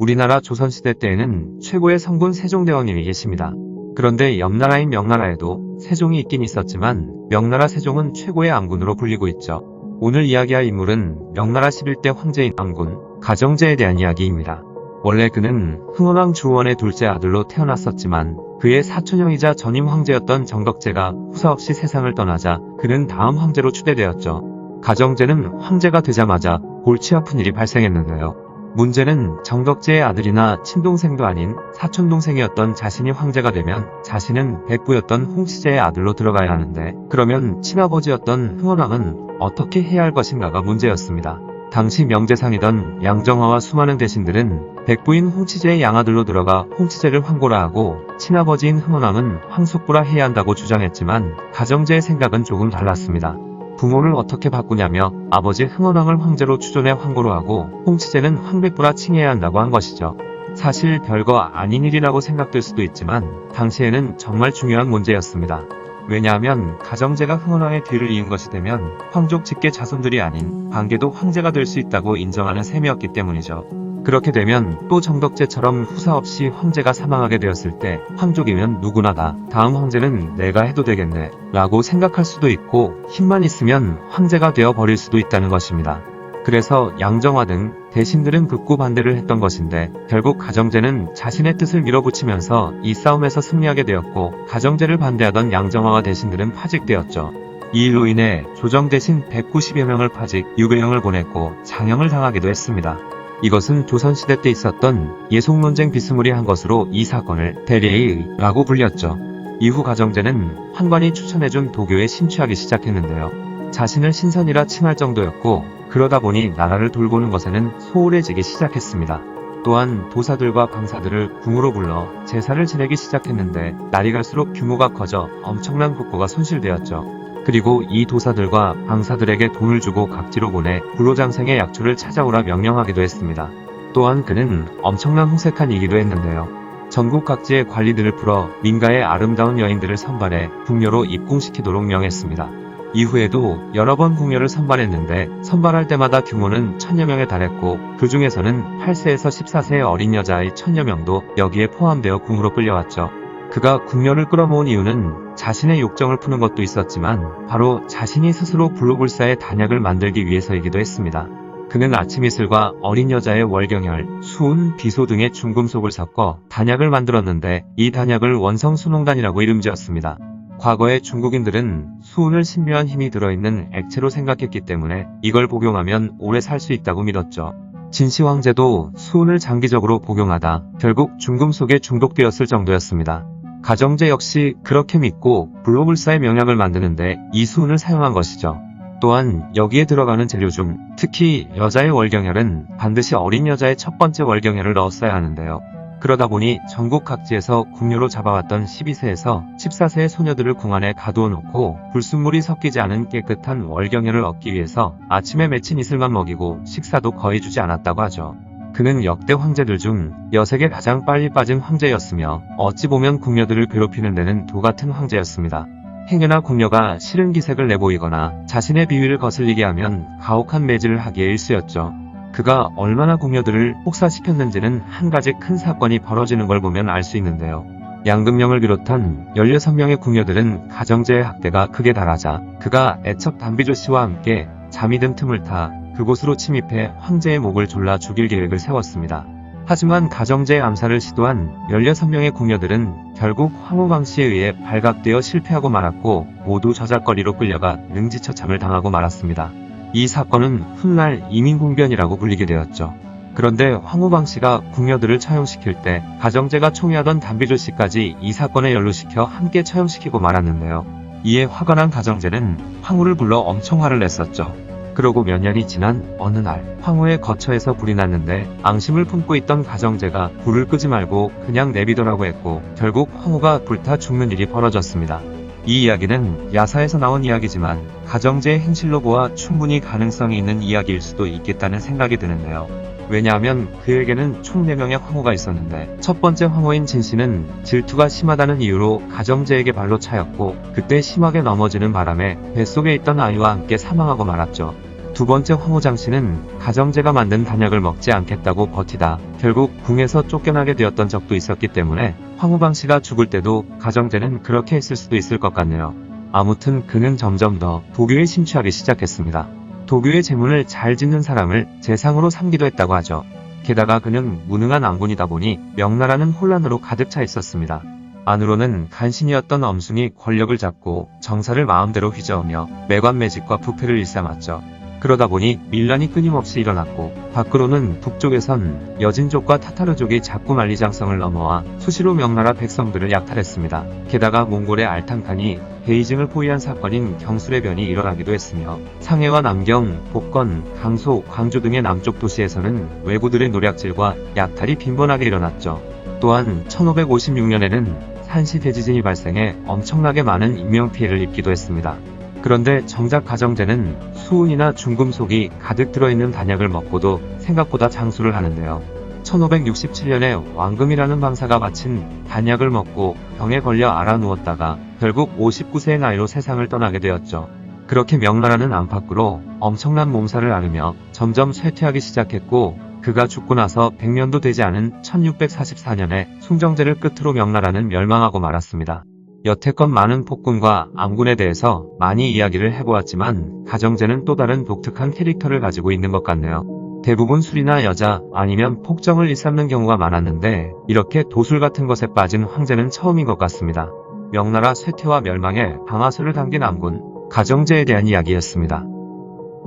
우리나라 조선시대 때에는 최고의 성군 세종대왕님이 계십니다. 그런데 옆나라인 명나라에도 세종이 있긴 있었지만 명나라 세종은 최고의 암군으로 불리고 있죠. 오늘 이야기할 인물은 명나라 11대 황제인 암군 가정제에 대한 이야기입니다. 원래 그는 흥원왕 주원의 둘째 아들로 태어났었지만 그의 사촌형이자 전임 황제였던 정덕제가 후사 없이 세상을 떠나자 그는 다음 황제로 추대되었죠. 가정제는 황제가 되자마자 골치 아픈 일이 발생했는데요. 문제는 정덕제의 아들이나 친동생도 아닌 사촌동생이었던 자신이 황제가 되면 자신은 백부였던 홍치제의 아들로 들어가야 하는데 그러면 친아버지였던 흥원왕은 어떻게 해야 할 것인가가 문제였습니다. 당시 명재상이던 양정화와 수많은 대신들은 백부인 홍치제의 양아들로 들어가 홍치제를 황고라 하고 친아버지인 흥원왕은 황숙부라 해야 한다고 주장했지만 가정제의 생각은 조금 달랐습니다. 부모를 어떻게 바꾸냐며 아버지 흥원왕을 황제로 추존해 황고로 하고 홍치제는 황백부라 칭해야 한다고 한 것이죠. 사실 별거 아닌 일이라고 생각될 수도 있지만 당시에는 정말 중요한 문제였습니다. 왜냐하면 가정제가 흥원왕의 뒤를 이은 것이 되면 황족 직계 자손들이 아닌 반계도 황제가 될 수 있다고 인정하는 셈이었기 때문이죠. 그렇게 되면 또 정덕제처럼 후사 없이 황제가 사망하게 되었을 때 황족이면 누구나 다 다음 황제는 내가 해도 되겠네 라고 생각할 수도 있고 힘만 있으면 황제가 되어 버릴 수도 있다는 것입니다. 그래서 양정화 등 대신들은 극구 반대를 했던 것인데 결국 가정제는 자신의 뜻을 밀어붙이면서 이 싸움에서 승리하게 되었고 가정제를 반대하던 양정화와 대신들은 파직되었죠. 이 일로 인해 조정 대신 190여 명을 파직, 유배형을 보냈고 장형을 당하기도 했습니다. 이것은 조선시대 때 있었던 예속논쟁 비스무리한 것으로 이 사건을 대례의라고 불렸죠. 이후 가정제는 환관이 추천해준 도교에 심취하기 시작했는데요. 자신을 신선이라 칭할 정도였고 그러다 보니 나라를 돌보는 것에는 소홀해지기 시작했습니다. 또한 도사들과 방사들을 궁으로 불러 제사를 지내기 시작했는데 날이 갈수록 규모가 커져 엄청난 국고가 손실되었죠. 그리고 이 도사들과 방사들에게 돈을 주고 각지로 보내 불로장생의 약초를 찾아오라 명령하기도 했습니다. 또한 그는 엄청난 호색한 이기도 했는데요. 전국 각지의 관리들을 풀어 민가의 아름다운 여인들을 선발해 궁녀로 입궁시키도록 명했습니다. 이후에도 여러 번 궁녀를 선발했는데 선발할 때마다 규모는 1000여 명에 달했고 그 중에서는 8세에서 14세의 어린 여자아이 1000여 명도 여기에 포함되어 궁으로 끌려왔죠. 그가 궁녀를 끌어모은 이유는 자신의 욕정을 푸는 것도 있었지만 바로 자신이 스스로 불로불사의 단약을 만들기 위해서이기도 했습니다. 그는 아침이슬과 어린 여자의 월경혈, 수은, 비소 등의 중금속을 섞어 단약을 만들었는데 이 단약을 원성수농단이라고 이름지었습니다. 과거의 중국인들은 수은을 신묘한 힘이 들어있는 액체로 생각했기 때문에 이걸 복용하면 오래 살 수 있다고 믿었죠. 진시 황제도 수은을 장기적으로 복용하다 결국 중금속에 중독되었을 정도였습니다. 가정제 역시 그렇게 믿고 불로불사의 명약을 만드는데 이 수은을 사용한 것이죠. 또한 여기에 들어가는 재료 중 특히 여자의 월경혈은 반드시 어린 여자의 첫 번째 월경혈을 넣었어야 하는데요. 그러다 보니 전국 각지에서 궁녀로 잡아왔던 12세에서 14세의 소녀들을 궁 안에 가두어 놓고 불순물이 섞이지 않은 깨끗한 월경혈을 얻기 위해서 아침에 맺힌 이슬만 먹이고 식사도 거의 주지 않았다고 하죠. 그는 역대 황제들 중 여색에 가장 빨리 빠진 황제였으며 어찌 보면 궁녀들을 괴롭히는 데는 도같은 황제였습니다. 행여나 궁녀가 싫은 기색을 내보이거나 자신의 비위를 거슬리게 하면 가혹한 매질을 하기에 일쑤였죠. 그가 얼마나 궁녀들을 혹사시켰는지는 한 가지 큰 사건이 벌어지는 걸 보면 알 수 있는데요. 양금명을 비롯한 16명의 궁녀들은 가정제의 학대가 극에 달하자 그가 애첩 담비조 씨와 함께 잠이 든 틈을 타 그곳으로 침입해 황제의 목을 졸라 죽일 계획을 세웠습니다. 하지만 가정제의 암살을 시도한 16명의 궁녀들은 결국 황후광 씨에 의해 발각되어 실패하고 말았고 모두 저작거리로 끌려가 능지처참을 당하고 말았습니다. 이 사건은 훗날 이민궁변이라고 불리게 되었죠. 그런데 황후광 씨가 궁녀들을 처형시킬 때 가정제가 총애하던 담비조 씨까지 이 사건에 연루시켜 함께 처형시키고 말았는데요. 이에 화가 난 가정제는 황후를 불러 엄청 화를 냈었죠. 그러고 몇 년이 지난 어느 날 황후의 거처에서 불이 났는데 앙심을 품고 있던 가정제가 불을 끄지 말고 그냥 내비더라고 했고 결국 황후가 불타 죽는 일이 벌어졌습니다. 이 이야기는 야사에서 나온 이야기지만 가정제의 행실로 보아 충분히 가능성이 있는 이야기일 수도 있겠다는 생각이 드는데요. 왜냐하면 그에게는 총 4명의 황후가 있었는데 첫 번째 황후인 진씨는 질투가 심하다는 이유로 가정제에게 발로 차였고 그때 심하게 넘어지는 바람에 뱃속에 있던 아이와 함께 사망하고 말았죠. 두 번째 황후장 씨는 가정제가 만든 단약을 먹지 않겠다고 버티다 결국 궁에서 쫓겨나게 되었던 적도 있었기 때문에 황후방 씨가 죽을 때도 가정제는 그렇게 했을 수도 있을 것 같네요. 아무튼 그는 점점 더 도교에 심취하기 시작했습니다. 도교의 제문을 잘 짓는 사람을 재상으로 삼기도 했다고 하죠. 게다가 그는 무능한 암군이다 보니 명나라는 혼란으로 가득 차 있었습니다. 안으로는 간신이었던 엄순이 권력을 잡고 정사를 마음대로 휘저으며 매관매직과 부패를 일삼았죠. 그러다 보니 밀란이 끊임없이 일어났고 밖으로는 북쪽에선 여진족과 타타르족이 자꾸 만리장성을 넘어와 수시로 명나라 백성들을 약탈했습니다. 게다가 몽골의 알탕칸이 베이징을 포위한 사건인 경술의 변이 일어나기도 했으며 상해와 남경, 복건, 강소, 광주 등의 남쪽 도시에서는 왜구들의 노략질과 약탈이 빈번하게 일어났죠. 또한 1556년에는 산시 대지진이 발생해 엄청나게 많은 인명피해를 입기도 했습니다. 그런데 정작 가정제는 수은이나 중금속이 가득 들어있는 단약을 먹고도 생각보다 장수를 하는데요. 1567년에 왕금이라는 방사가 바친 단약을 먹고 병에 걸려 앓아 누웠다가 결국 59세의 나이로 세상을 떠나게 되었죠. 그렇게 명나라는 안팎으로 엄청난 몸살을 앓으며 점점 쇠퇴하기 시작했고 그가 죽고 나서 100년도 되지 않은 1644년에 숭정제를 끝으로 명나라는 멸망하고 말았습니다. 여태껏 많은 폭군과 암군에 대해서 많이 이야기를 해보았지만 가정제는 또 다른 독특한 캐릭터를 가지고 있는 것 같네요. 대부분 술이나 여자 아니면 폭정을 일삼는 경우가 많았는데 이렇게 도술 같은 것에 빠진 황제는 처음인 것 같습니다. 명나라 쇠퇴와 멸망에 방아쇠를 당긴 암군 가정제에 대한 이야기였습니다.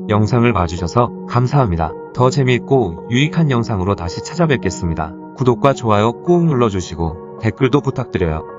영상을 봐주셔서 감사합니다. 더 재미있고 유익한 영상으로 다시 찾아뵙겠습니다. 구독과 좋아요 꾹 눌러주시고 댓글도 부탁드려요.